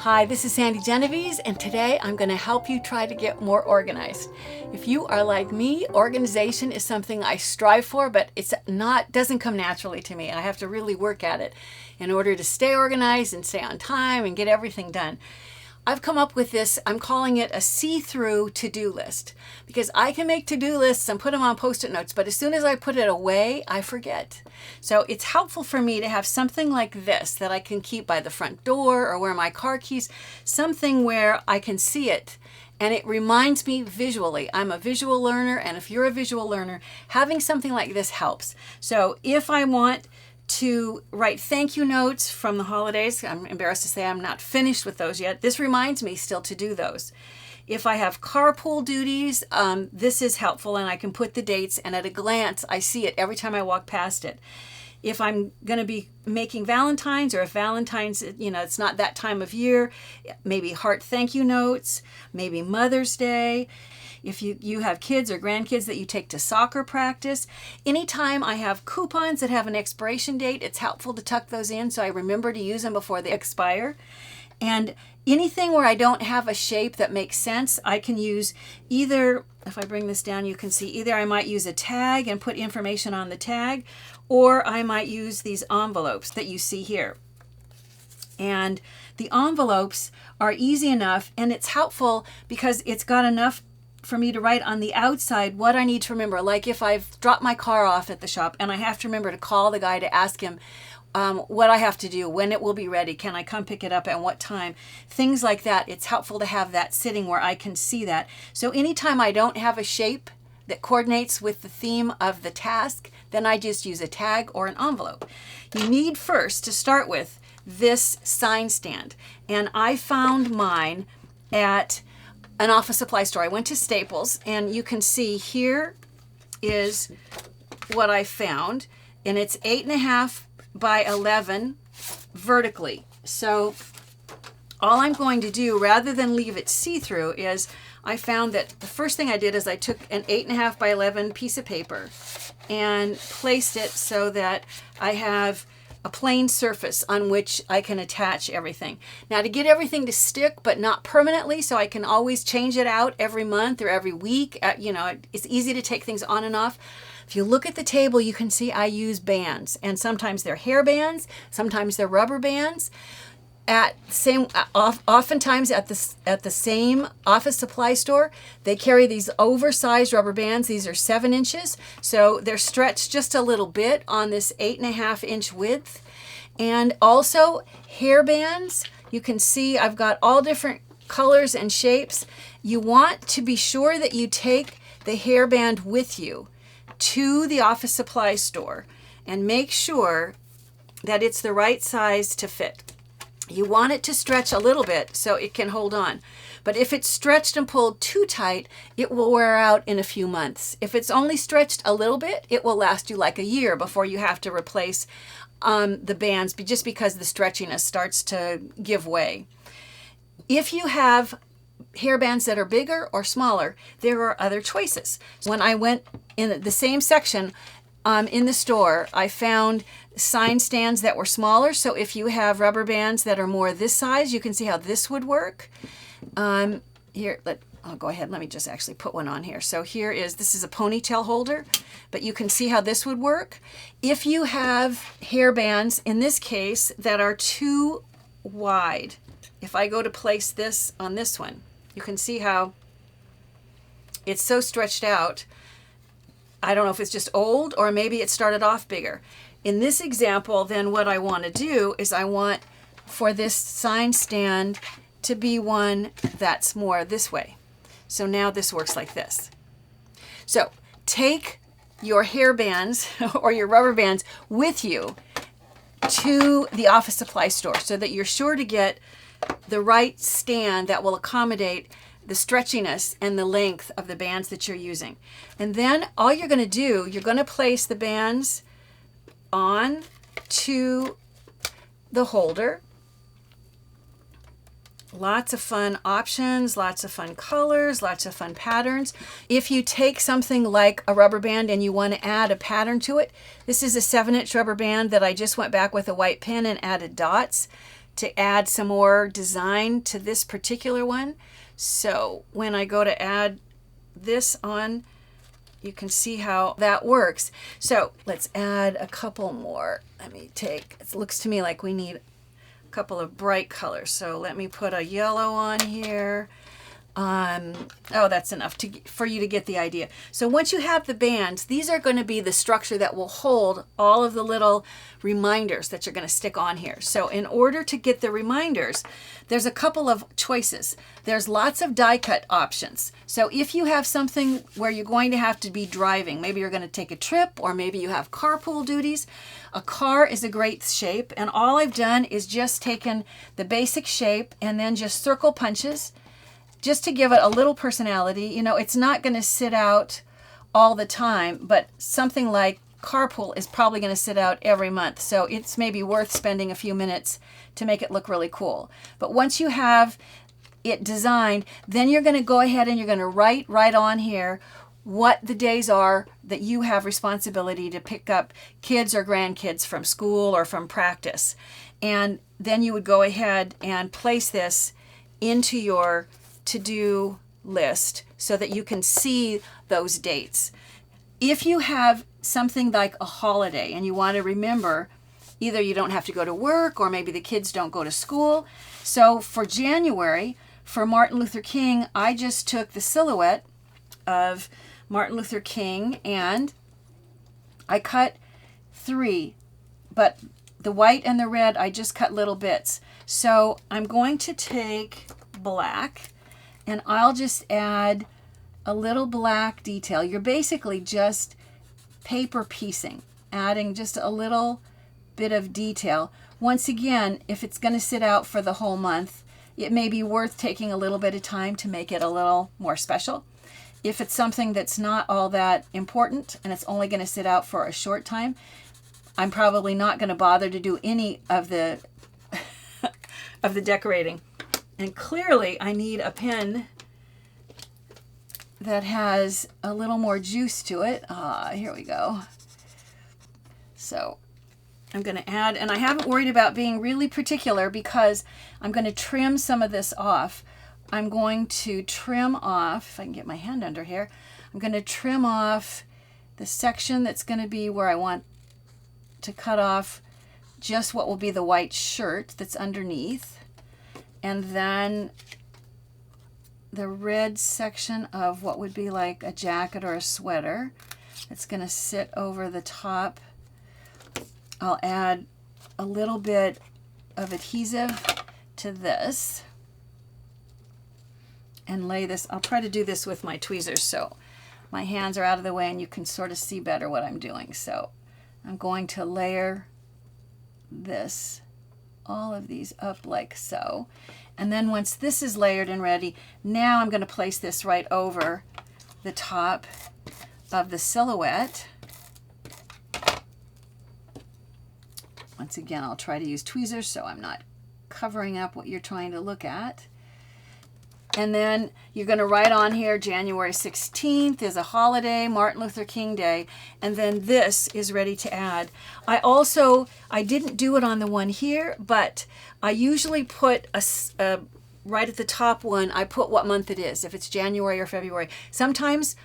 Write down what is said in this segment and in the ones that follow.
Hi, this is Sandi Genovese, and today I'm going to help you try to get more organized. If you are like me, organization is something I strive for, but doesn't come naturally to me. I have to really work at it in order to stay organized and stay on time and get everything done. I've come up with this, I'm calling it a see-through to-do list, because I can make to-do lists and put them on Post-it notes, but as soon as I put it away, I forget. So it's helpful for me to have something like this that I can keep by the front door or where my car keys, something where I can see it. And it reminds me visually. I'm a visual learner, and if you're a visual learner, having something like this helps. So if I want to write thank you notes from the holidays, I'm embarrassed to say I'm not finished with those yet. This reminds me still to do those. If I have carpool duties, this is helpful, and I can put the dates, and at a glance, I see it every time I walk past it. If I'm going to be making Valentine's, or if Valentine's, it's not that time of year, maybe heart thank you notes, maybe Mother's Day. If you have kids or grandkids that you take to soccer practice, anytime I have coupons that have an expiration date, it's helpful to tuck those in so I remember to use them before they expire. And anything where I don't have a shape that makes sense, I can use either, if I bring this down, you can see either I might use a tag and put information on the tag, or I might use these envelopes that you see here. And the envelopes are easy enough, and it's helpful because it's got enough for me to write on the outside what I need to remember. Like if I've dropped my car off at the shop and I have to remember to call the guy to ask him what I have to do, when it will be ready, can I come pick it up at what time, things like that. It's helpful to have that sitting where I can see that. So anytime I don't have a shape that coordinates with the theme of the task, then I just use a tag or an envelope. You need first to start with this sign stand, and I found mine at an office supply store. I went to Staples, and you can see here is what I found, and it's 8.5 by 11 vertically. So all I'm going to do, rather than leave it see-through, is I found that the first thing I did is I took an 8.5 by 11 piece of paper and placed it so that I have a plain surface on which I can attach everything. Now, to get everything to stick, but not permanently, so I can always change it out every month or every week, it's easy to take things on and off. If you look at the table, you can see I use bands, and sometimes they're hair bands, sometimes they're rubber bands. Oftentimes at the same office supply store, they carry these oversized rubber bands. These are 7 inches, so they're stretched just a little bit on this 8.5-inch width. And also hair bands. You can see I've got all different colors and shapes. You want to be sure that you take the hair band with you to the office supply store and make sure that it's the right size to fit. You want it to stretch a little bit so it can hold on. But if it's stretched and pulled too tight, it will wear out in a few months. If it's only stretched a little bit, it will last you like a year before you have to replace the bands, just because the stretchiness starts to give way. If you have hair bands that are bigger or smaller, there are other choices. When I went in the same section in the store, I found sign stands that were smaller. So if you have rubber bands that are more this size, you can see how this would work. I'll go ahead. Let me just actually put one on here. So this is a ponytail holder, but you can see how this would work. If you have hair bands, in this case, that are too wide, if I go to place this on this one, you can see how it's so stretched out. I don't know if it's just old or maybe it started off bigger. In this example, then what I want to do is I want for this sign stand to be one that's more this way. So now this works like this. So take your hair bands or your rubber bands with you to the office supply store so that you're sure to get the right stand that will accommodate the stretchiness and the length of the bands that you're using. And then all you're going to do, you're going to place the bands on to the holder. Lots of fun options, lots of fun colors, lots of fun patterns. If you take something like a rubber band and you want to add a pattern to it, this is a 7-inch rubber band that I just went back with a white pen and added dots to add some more design to this particular one. So when I go to add this on, you can see how that works. So let's add a couple more. Let me take, it looks to me like we need a couple of bright colors. So let me put a yellow on here. Oh, that's enough for you to get the idea. So once you have the bands, these are going to be the structure that will hold all of the little reminders that you're going to stick on here. So in order to get the reminders, there's a couple of choices. There's lots of die cut options. So if you have something where you're going to have to be driving, maybe you're going to take a trip, or maybe you have carpool duties, a car is a great shape. And all I've done is just taken the basic shape and then just circle punches, just to give it a little personality. You know, it's not going to sit out all the time, but something like carpool is probably going to sit out every month. So it's maybe worth spending a few minutes to make it look really cool. But once you have it designed, then you're going to go ahead and you're going to write right on here what the days are that you have responsibility to pick up kids or grandkids from school or from practice. And then you would go ahead and place this into your to-do list so that you can see those dates. If you have something like a holiday and you want to remember, either you don't have to go to work or maybe the kids don't go to school. So for January, for Martin Luther King, I just took the silhouette of Martin Luther King and I cut 3, but the white and the red, I just cut little bits. So I'm going to take black, and I'll just add a little black detail. You're basically just paper piecing, adding just a little bit of detail. Once again, if it's going to sit out for the whole month, it may be worth taking a little bit of time to make it a little more special. If it's something that's not all that important and it's only going to sit out for a short time, I'm probably not going to bother to do any of the of the decorating. And clearly I need a pen that has a little more juice to it. Here we go. So I'm going to add, and I haven't worried about being really particular because I'm going to trim some of this off. I'm going to trim off, if I can get my hand under here, I'm going to trim off the section that's going to be where I want to cut off just what will be the white shirt that's underneath. And then the red section of what would be like a jacket or a sweater that's going to sit over the top. I'll add a little bit of adhesive to this and lay this. I'll try to do this with my tweezers so my hands are out of the way and you can sort of see better what I'm doing. So I'm going to layer this, all of these up like so. And then once this is layered and ready, now I'm going to place this right over the top of the silhouette. Once again, I'll try to use tweezers so I'm not covering up what you're trying to look at. And then you're going to write on here, January 16th is a holiday, Martin Luther King Day, and then this is ready to add. I didn't do it on the one here, but I usually put right at the top one, I put what month it is, if it's January or February. Sometimes,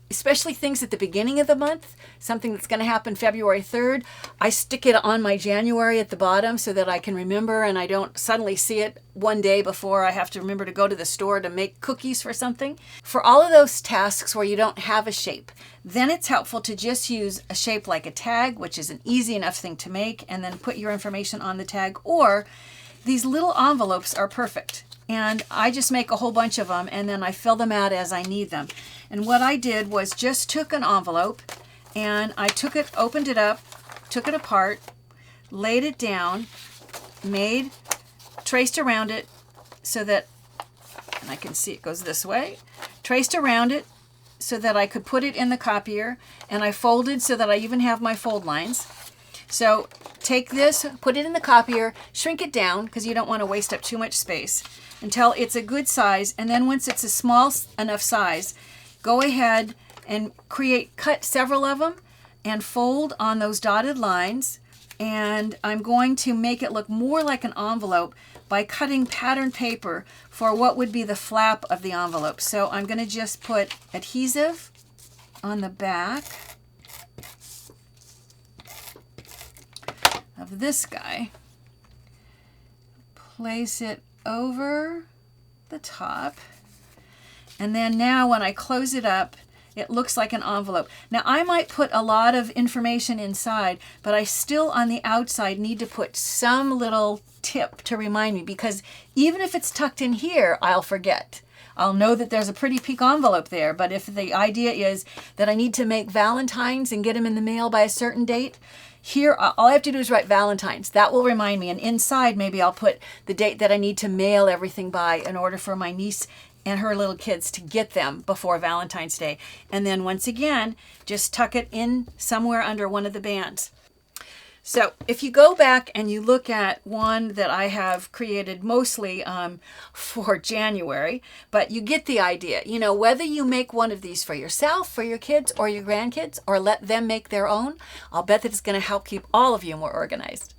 especially things at the beginning of the month, something that's going to happen February 3rd, I stick it on my January at the bottom so that I can remember and I don't suddenly see it one day before I have to remember to go to the store to make cookies for something. For all of those tasks where you don't have a shape, then it's helpful to just use a shape like a tag, which is an easy enough thing to make, and then put your information on the tag, or these little envelopes are perfect. And I just make a whole bunch of them and then I fill them out as I need them. And what I did was just took an envelope and I took it, opened it up, took it apart, laid it down, traced around it so that, and I can see it goes this way, traced around it so that I could put it in the copier, and I folded so that I even have my fold lines. So take this, put it in the copier, shrink it down because you don't want to waste up too much space until it's a good size. And then once it's a small enough size, go ahead and cut several of them and fold on those dotted lines and I'm going to make it look more like an envelope by cutting pattern paper for what would be the flap of the envelope. So I'm going to just put adhesive on the back of this guy, place it over the top, and then now when I close it up, it looks like an envelope. Now I might put a lot of information inside, but I still on the outside need to put some little tip to remind me, because even if it's tucked in here, I'll forget. I'll know that there's a pretty pink envelope there, but if the idea is that I need to make Valentines and get them in the mail by a certain date, here all I have to do is write Valentines. That will remind me, and inside maybe I'll put the date that I need to mail everything by in order for my niece and her little kids to get them before Valentine's Day. And then once again, just tuck it in somewhere under one of the bands. So if you go back and you look at one that I have created mostly for January, but you get the idea. You know, whether you make one of these for yourself, for your kids or your grandkids, or let them make their own, I'll bet that it's going to help keep all of you more organized.